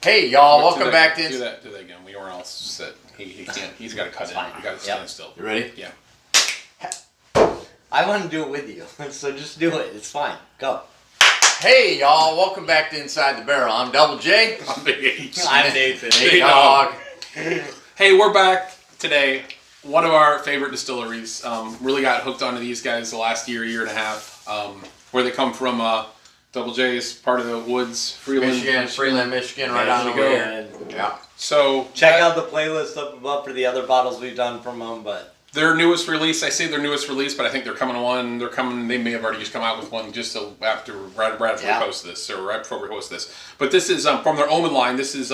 Hey y'all, welcome back to do that again. We weren't all set. He can't. He's got to cut it. You got to stand still. You ready? Yeah. I want to do it with you, so just do it. It's fine. Go. Hey y'all, welcome back to Inside the Barrel. I'm Double J. I'm Big H. I'm Nathan. Hey dog. Hey, we're back today. One of our favorite distilleries. Really got hooked onto these guys the last year and a half. Where they come from? Double J is part of the woods, Freeland, Michigan, right on the way. Yeah. So check out the playlist up above for the other bottles we've done from them. But their newest release, I say their newest release, but I think they're coming to one. They may have already just come out with one just right after we post this, or right before we post this. But this is from their Omen line. This is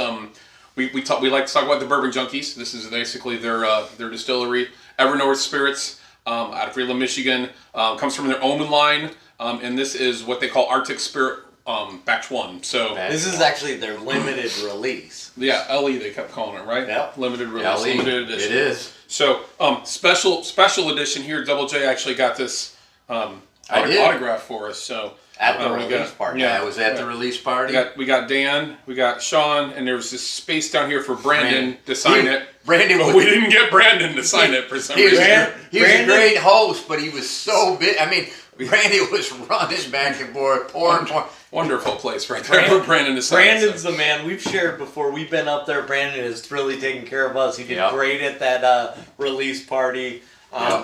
we like to talk about the Bourbon Junkies. This is basically their distillery, Evernorth Spirits, out of Freeland, Michigan. Comes from their Omen line. And this is what they call Arctic Spirit Batch 1. So this is actually their limited release. Yeah, LE they kept calling it, right? Yeah. Limited release, LE. limited edition. It is. So special edition here. Double J actually got this autograph for us. So at the release party. Yeah, it was at the release party. We got Dan, we got Sean, and there was this space down here for Brandon to sign it. Brandon, we didn't get Brandon to sign it for some reason. He was a great host, but he was so big. I mean, Randy was running back and forth, pouring. Wonderful place right there for Brandon to sign. Brandon's the man. We've shared before. We've been up there. Brandon is really taking care of us. He did great at that release party.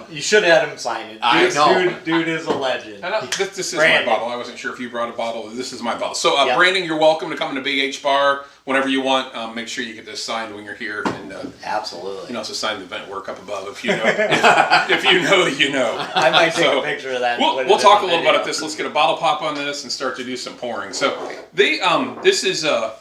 You should have had him sign it. I know. Dude is a legend. This is my bottle. I wasn't sure if you brought a bottle. This is my bottle. So, Brandon, you're welcome to come to Big H Bar whenever you want. Make sure you get this signed when you're here. And absolutely. You can also sign the event work up above if you know. if you know, you know. I might take a picture of that. We'll talk a little about this. Let's get a bottle pop on this and start to do some pouring. So, this is a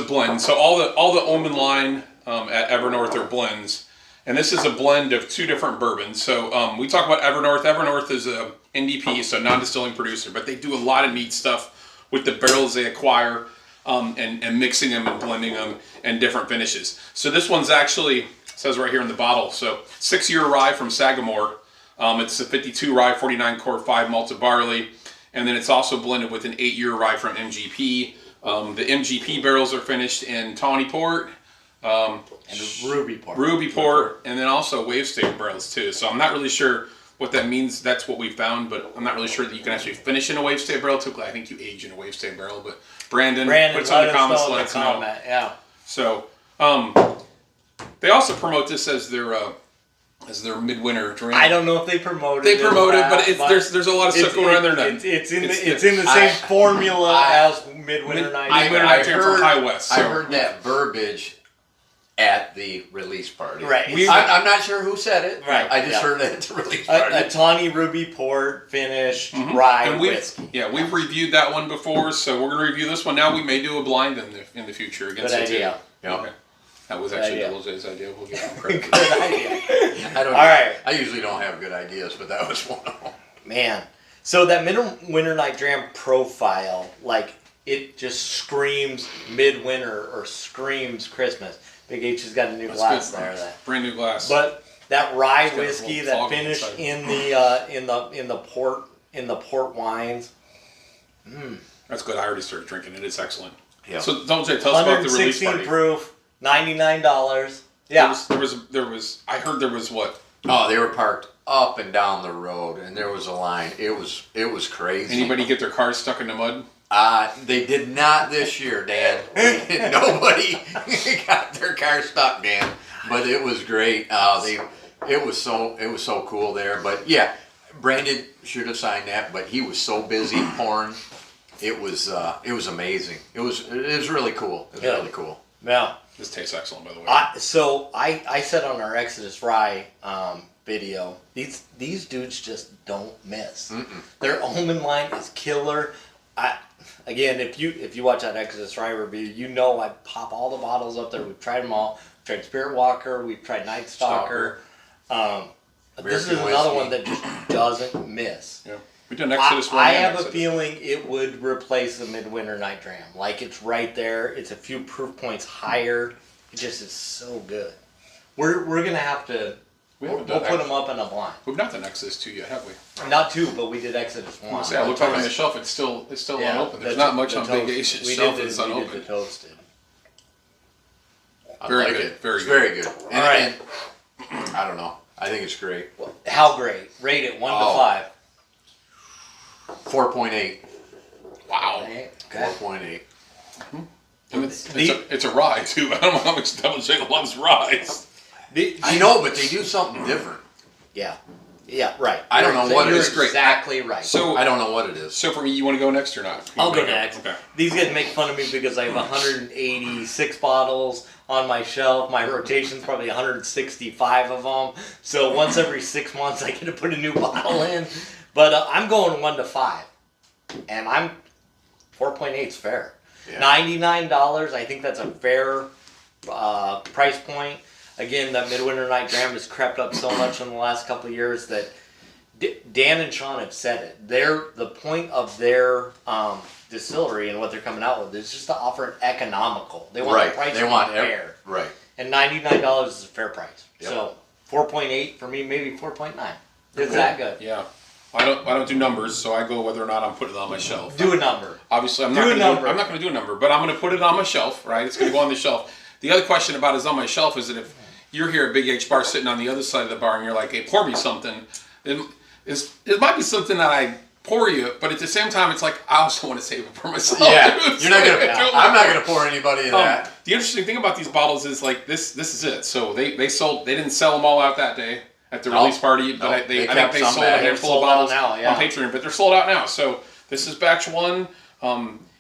blend. So all the Omen line at Evernorth are blends. And this is a blend of two different bourbons. So we talk about Evernorth. Evernorth is a NDP, so non-distilling producer, but they do a lot of neat stuff with the barrels they acquire and mixing them and blending them and different finishes. So this one's actually, it says right here in the bottle, so 6-year rye from Sagamore. It's a 52 rye, 49 core, 5 malted barley. And then it's also blended with an 8-year rye from MGP. The MGP barrels are finished in tawny port. And Ruby Port, and then also wave stay barrels too. So I'm not really sure what that means. That's what we found, but I'm not really sure that you can actually finish in a wave stay barrel. Typically, I think you age in a wave stay barrel. But Brandon put some in the comments. Let us know. Yeah. So they also promote this as their midwinter drink. I don't know if they promoted it. They promote it, but there's a lot of stuff going on there now. It's in the same formula as Midwinter Night. Midwinter Night from High West. I heard that verbiage at the release party. Right. I'm not sure who said it. Right. I just heard it at the release party. A tawny ruby port finished rye whiskey. Yeah, we've reviewed that one before, so we're going to review this one now. We may do a blind in the future against Good idea. Yeah. Okay. That was actually Double J's idea. We'll give him credit. Good idea. All right. I usually don't have good ideas, but that was one of them. Man. So that Midwinter Night Dram profile, like, it just screams midwinter or screams Christmas. Big H has got a new glass there. Brand new glass. But that rye whiskey that finished in the port wines. That's good. I already started drinking it. It's excellent. Yeah. So Double J, tell us about the release party. 116 proof, $99. Yeah. There was. I heard there was what? Oh, they were parked up and down the road, and there was a line. It was crazy. Anybody get their cars stuck in the mud? They did not this year, Dan. Nobody got their car stuck, Dan. But it was great. It was so cool there. But yeah, Brandon should have signed that, but he was so busy pouring. It was amazing. It was really cool. It was really cool. Yeah. This tastes excellent, by the way. So I said on our Exodus Rye video, these dudes just don't miss. Their Omen line is killer. Again, if you watch that Exodus Rye review, you know I pop all the bottles up there. We've tried them all. We've tried Spirit Walker. We've tried Night Stalker. This is another one that just doesn't miss. Yeah, we did an Exodus Rye. I have a feeling it would replace the Midwinter Night Dram. Like, it's right there. It's a few proof points higher. It just is so good. We're gonna have to We We'll haven't done put them up in a blind. We've not done Exodus 2 yet, have we? Not 2, but we did Exodus 1. I looked up on the shelf. It's still unopened. There's not much on Big Asian shelf that's We did unopened. the toasted. Very like good. it. Very It's good. very good. And, All right. and I don't know. I think it's great. Well, how great? Rate it 1 to 5. 4.8. Wow. Okay. 4.8. And it's a rye too. I don't know how much Double J loves rye. I know, but they do something different. Yeah. Yeah, right. I don't know what it You're is. Great. exactly right. So I don't know what it is. So for me, you want to go next or not? I'll go next. Okay. These guys make fun of me because I have 186 bottles on my shelf. My rotation's probably 165 of them. So once every 6 months, I get to put a new bottle in. But I'm going 1 to 5, and I'm 4.8 is fair. Yeah. $99. I think that's a fair price point. Again, that Midwinter Night Graham has crept up so much in the last couple of years that Dan and Sean have said it. The point of their distillery and what they're coming out with is just to offer it economical. They want the price to be fair. Right. And $99 is a fair price. Yep. So 4.8 for me, maybe 4.9. It's that good. Yeah. I don't do numbers, so I go whether or not I'm putting it on my shelf. Do a number. Obviously, I'm not going to do a number, but I'm going to put it on my shelf, right? It's going to go on the shelf. The other question about is on my shelf is that if you're here at Big H Bar sitting on the other side of the bar and you're like, hey, pour me something, then it might be something that I pour you, but at the same time, it's like, I also want to save it for myself. Yeah, dude. you're not gonna. I'm not gonna pour anybody that. The interesting thing about these bottles is like this is it. So they didn't sell them all out that day at the release party, but I think kept they some sold a back. handful Sold of out bottles now, yeah. on Patreon, but they're sold out now. So this is batch 1.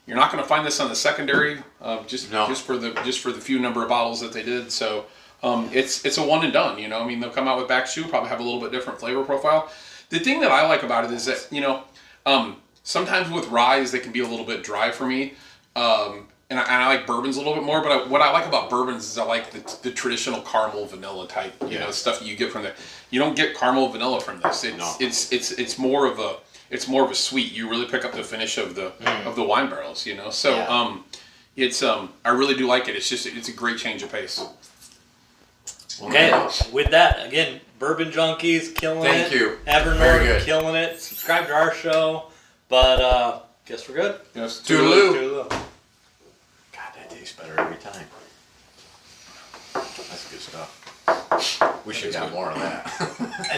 You're not going to find this on the secondary, just for the few number of bottles that they did. So it's a one and done. You know, I mean, they'll come out with batch 2, probably have a little bit different flavor profile. The thing that I like about it is that sometimes with ryes they can be a little bit dry for me, and I like bourbons a little bit more. But what I like about bourbons is I like the traditional caramel vanilla type stuff you get from there. You don't get caramel vanilla from this. It's more of a sweet. You really pick up the finish of the wine barrels, you know. So I really do like it. It's a great change of pace. Okay, with that, again, Bourbon Junkies, killing it. Thank you. Evernorth, Very good. killing it. Subscribe to our show. But, guess we're good. Yes. Toodaloo. Toodaloo. God, that tastes better every time. That's good stuff. We should have got more of that.